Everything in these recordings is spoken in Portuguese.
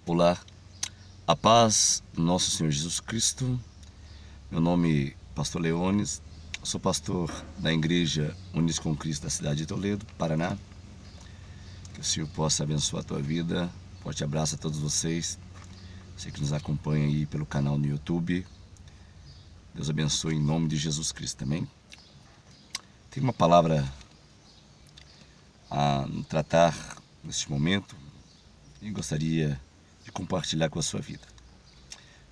Olá, a paz do nosso Senhor Jesus Cristo. Meu nome é Pastor Leones, sou pastor da Igreja Unidos com Cristo da cidade de Toledo, Paraná. Que o Senhor possa abençoar a tua vida. Forte abraço a todos vocês, você que nos acompanha aí pelo canal no YouTube. Deus abençoe em nome de Jesus Cristo também. Tem uma palavra a tratar neste momento e gostaria de compartilhar com a sua vida.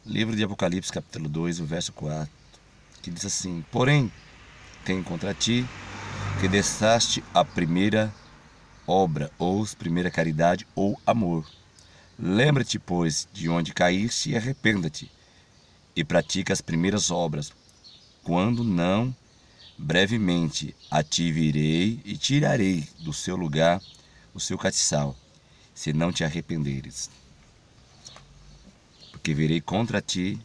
Livro de Apocalipse, capítulo 2, o verso 4, que diz assim: Porém, tenho contra ti que deixaste a primeira obra, ou primeira caridade, ou amor. Lembra-te, pois, de onde caíste e arrependa-te, e pratica as primeiras obras. Quando não, brevemente a ti virei e tirarei do seu lugar o seu castiçal, se não te arrependeres. Porque virei contra ti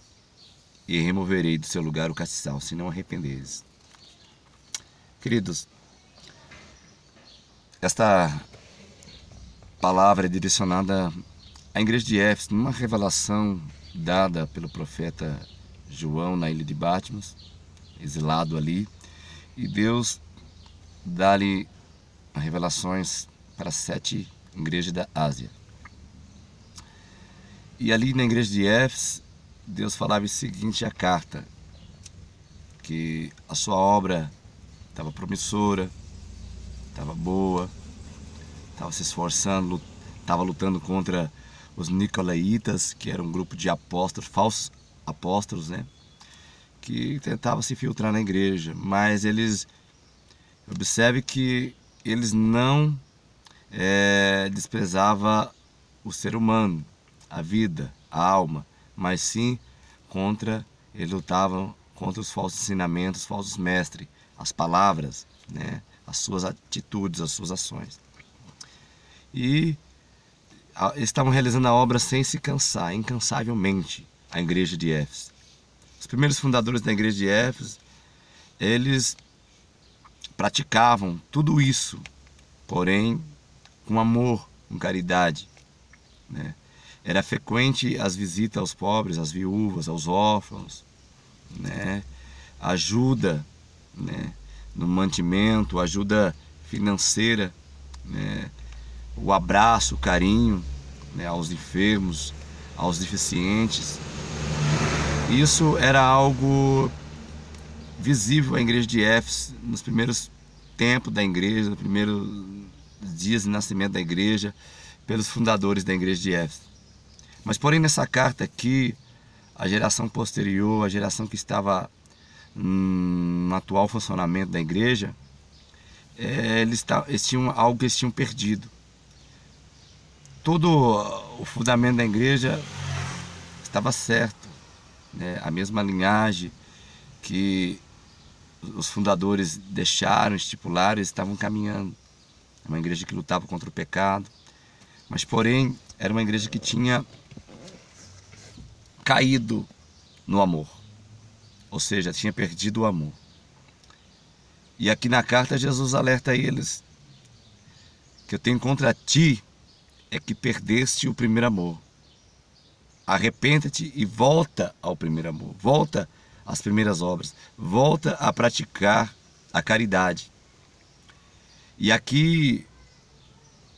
e removerei do seu lugar o castiçal, se não arrependeres. Queridos, esta palavra é direcionada à igreja de Éfeso, numa revelação dada pelo profeta João na ilha de Patmos, exilado ali, e Deus dá-lhe revelações para 7 igrejas da Ásia. E ali na igreja de Éfeso, Deus falava o seguinte à carta, que a sua obra estava promissora, estava boa, estava se esforçando, estava lutando contra os nicolaítas, que era um grupo de apóstolos, falsos apóstolos, né? Que tentavam se filtrar na igreja, mas observe que eles não desprezavam o ser humano, a vida, a alma, mas sim eles lutavam contra os falsos ensinamentos, os falsos mestres, as palavras, né, as suas atitudes, as suas ações. E eles estavam realizando a obra sem se cansar, incansavelmente, a igreja de Éfeso. Os primeiros fundadores da igreja de Éfeso, eles praticavam tudo isso, porém com amor, com caridade, né? Era frequente as visitas aos pobres, às viúvas, aos órfãos, né? Ajuda, né, no mantimento, ajuda financeira, né? O abraço, o carinho, né, aos enfermos, aos deficientes. Isso era algo visível à igreja de Éfeso nos primeiros tempos da igreja, nos primeiros dias de nascimento da igreja, pelos fundadores da igreja de Éfeso. Mas porém nessa carta aqui, a geração posterior, a geração que estava no atual funcionamento da igreja, eles tinham algo que eles tinham perdido. Todo o fundamento da igreja estava certo, né? A mesma linhagem que os fundadores deixaram, estipularam, eles estavam caminhando. É uma igreja que lutava contra o pecado, mas porém era uma igreja que tinha caído no amor, ou seja, tinha perdido o amor. E aqui na carta Jesus alerta eles que eu tenho contra ti é que perdeste o primeiro amor. Arrependa-te e volta ao primeiro amor, volta às primeiras obras, volta a praticar a caridade. E aqui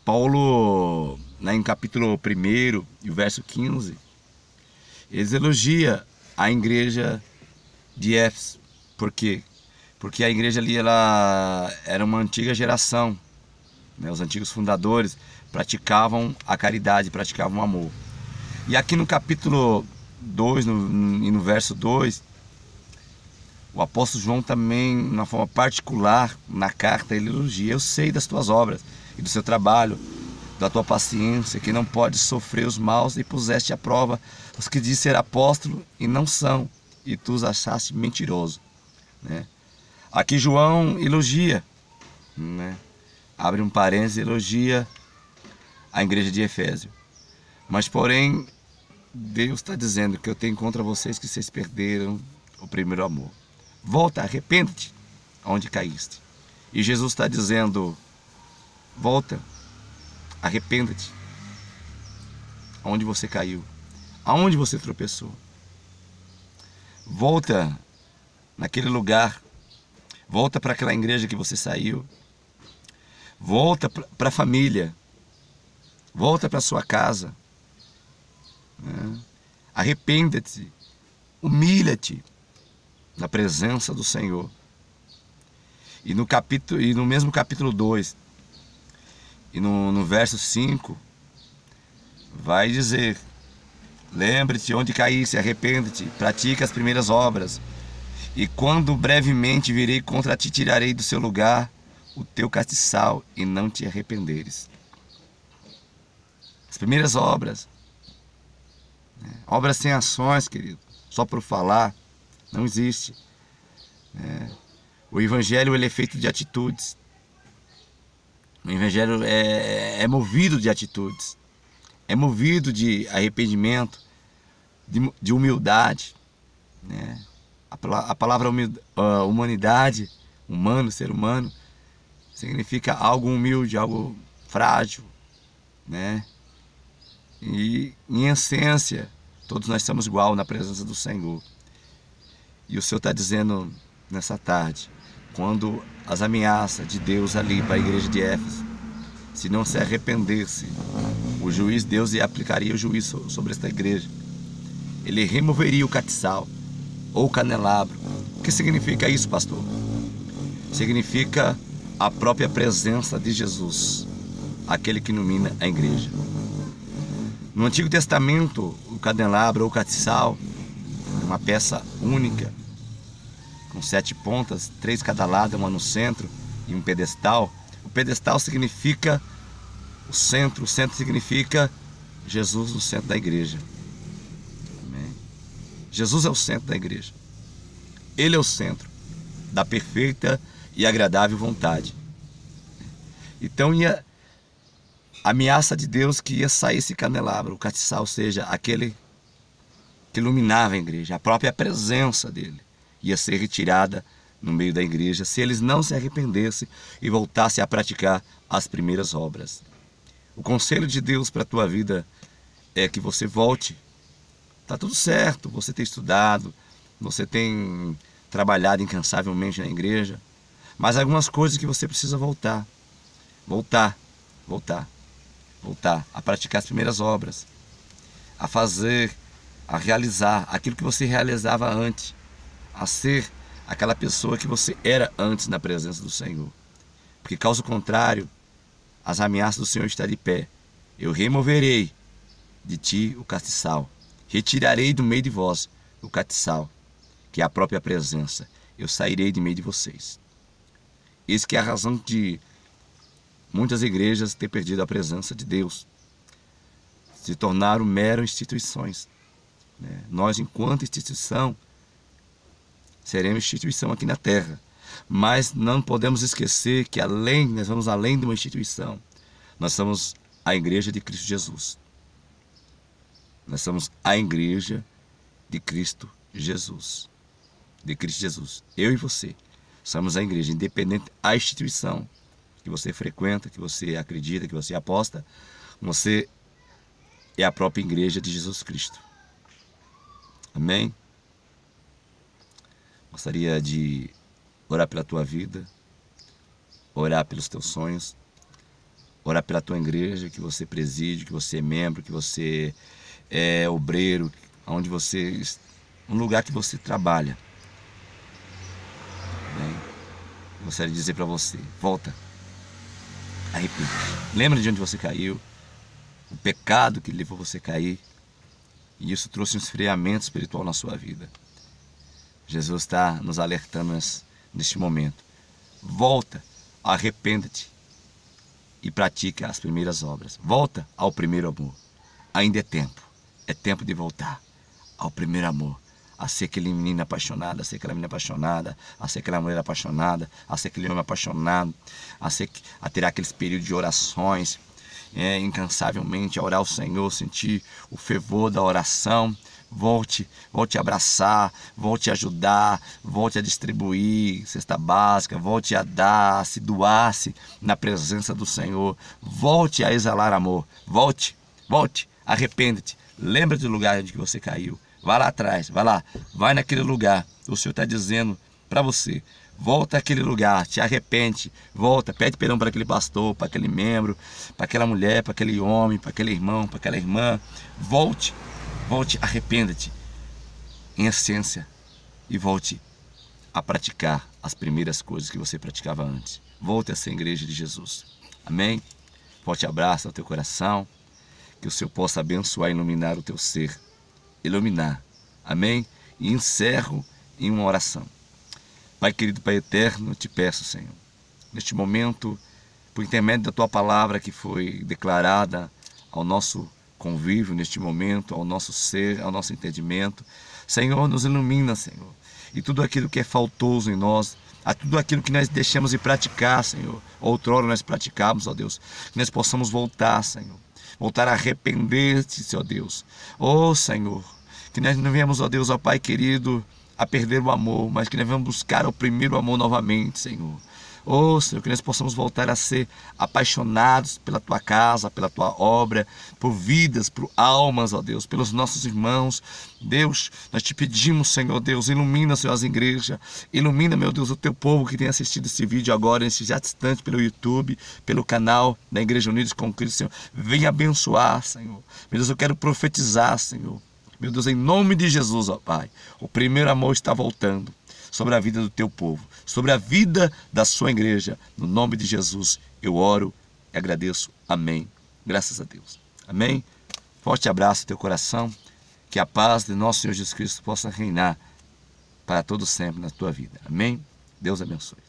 Paulo, em capítulo 1 e o verso 15, eles elogiam a igreja de Éfeso. Por quê? Porque a igreja ali ela era uma antiga geração, né? Os antigos fundadores praticavam a caridade, praticavam o amor. E aqui no capítulo 2 e no verso 2, o apóstolo João também, de uma forma particular, na carta, ele elogia: eu sei das tuas obras e do seu trabalho, da tua paciência, que não podes sofrer os maus, e puseste à prova os que dizem ser apóstolo e não são, e tu os achaste mentiroso, né? Aqui João elogia, né? Abre um parênteses, elogia a igreja de Efésio. Mas porém, Deus está dizendo que eu tenho contra vocês que vocês perderam o primeiro amor. Volta, arrepende-te onde caíste. E Jesus está dizendo: volta, arrependa-te. onde você caiu, aonde você tropeçou. Volta naquele lugar, volta para aquela igreja que você saiu, volta para a família, volta para sua casa, né? Arrependa-te, humilha-te na presença do Senhor. E no mesmo capítulo 2, e no verso 5, vai dizer: lembre-te onde caíste, arrepende-te, pratica as primeiras obras, e quando brevemente virei contra ti, tirarei do seu lugar o teu castiçal, e não te arrependeres. As primeiras obras, né? Obras sem ações, querido, só por falar, não existe, né? O Evangelho, ele é feito de atitudes. O Evangelho é movido de atitudes, é movido de arrependimento, de humildade, né? A palavra humanidade, humano, ser humano, significa algo humilde, algo frágil, né? E em essência, todos nós somos igual na presença do Senhor. E o Senhor está dizendo nessa tarde, quando as ameaças de Deus ali para a igreja de Éfeso, se não se arrependesse, o juiz, Deus aplicaria o juízo sobre esta igreja. Ele removeria o castiçal ou o candelabro. O que significa isso, pastor? Significa a própria presença de Jesus, aquele que ilumina a igreja. No Antigo Testamento, o candelabro ou o castiçal, uma peça única, com 7 pontas, 3 cada lado, uma no centro e um pedestal. O pedestal significa o centro significa Jesus no centro da igreja. Amém? Jesus é o centro da igreja. Ele é o centro da perfeita e agradável vontade. Então ia a ameaça de Deus que ia sair esse candelabro, o castiçal, ou seja, aquele que iluminava a igreja, a própria presença dele ia ser retirada no meio da igreja se eles não se arrependessem e voltassem a praticar as primeiras obras. O conselho de Deus para a tua vida é que você volte. Está tudo certo, você tem estudado, você tem trabalhado incansavelmente na igreja, mas algumas coisas que você precisa voltar a praticar as primeiras obras, a fazer, a realizar aquilo que você realizava antes, a ser aquela pessoa que você era antes na presença do Senhor. Porque caso contrário, as ameaças do Senhor estão de pé. Eu removerei de ti o castiçal, retirarei do meio de vós o castiçal, que é a própria presença. Eu sairei de meio de vocês. Isso que é a razão de muitas igrejas ter perdido a presença de Deus, se tornaram meras instituições, né? Nós, enquanto instituição, seremos instituição aqui na terra, mas não podemos esquecer que nós vamos além de uma instituição. Nós somos a igreja de Cristo Jesus. Nós somos a igreja de Cristo Jesus. De Cristo Jesus. Eu e você somos a igreja, independente da instituição que você frequenta, que você acredita, que você aposta. Você é a própria igreja de Jesus Cristo. Amém? Gostaria de orar pela tua vida, orar pelos teus sonhos, orar pela tua igreja que você preside, que você é membro, que você é obreiro, onde você, um lugar que você trabalha. Bem, gostaria de dizer para você, volta, arrepende. Lembra de onde você caiu, o pecado que levou você a cair, e isso trouxe um esfriamento espiritual na sua vida. Jesus está nos alertando neste momento. Volta, arrependa-te e pratica as primeiras obras. Volta ao primeiro amor. Ainda é tempo de voltar ao primeiro amor. A ser aquele menino apaixonado, a ser aquela menina apaixonada, a ser aquela mulher apaixonada, a ser aquele homem apaixonado, a ter aqueles períodos de orações, incansavelmente, a orar ao Senhor, sentir o fervor da oração. Volte a abraçar, volte a ajudar, volte a distribuir cesta básica, volte a dar, a se doar-se na presença do Senhor, volte a exalar amor, volte, arrepende-te, lembra-te do lugar onde você caiu, vai lá atrás, vai lá, vai naquele lugar, o Senhor está dizendo para você, volta àquele lugar, te arrepende, volta, pede perdão para aquele pastor, para aquele membro, para aquela mulher, para aquele homem, para aquele irmão, para aquela irmã, volte, arrependa-te, em essência, e volte a praticar as primeiras coisas que você praticava antes. Volte a ser a igreja de Jesus. Amém? Forte abraço ao teu coração. Que o Senhor possa abençoar e iluminar o teu ser. Iluminar. Amém? E encerro em uma oração. Pai querido, Pai eterno, eu te peço, Senhor, neste momento, por intermédio da tua palavra que foi declarada ao nosso convívio neste momento, ao nosso ser, ao nosso entendimento, Senhor, nos ilumina, Senhor, e tudo aquilo que é faltoso em nós, a tudo aquilo que nós deixamos de praticar, Senhor, outrora nós praticávamos, ó Deus, que nós possamos voltar, Senhor, voltar a arrepender-te, Senhor Deus, ó Senhor, que nós não venhamos, ó Deus, ó Pai querido, a perder o amor, mas que nós vamos buscar o primeiro amor novamente, Senhor. Oh, Senhor, que nós possamos voltar a ser apaixonados pela Tua casa, pela Tua obra, por vidas, por almas, ó Deus, pelos nossos irmãos. Deus, nós te pedimos, Senhor Deus, ilumina, Senhor, as igrejas, ilumina, meu Deus, o Teu povo que tem assistido esse vídeo agora, nesse exato instante, pelo YouTube, pelo canal da Igreja Unidos com Cristo, Senhor. Venha abençoar, Senhor. Meu Deus, eu quero profetizar, Senhor. Meu Deus, em nome de Jesus, ó Pai, o primeiro amor está voltando sobre a vida do teu povo, sobre a vida da sua igreja. No nome de Jesus, eu oro e agradeço. Amém. Graças a Deus. Amém. Forte abraço no teu coração. Que a paz de nosso Senhor Jesus Cristo possa reinar para todo sempre na tua vida. Amém. Deus abençoe.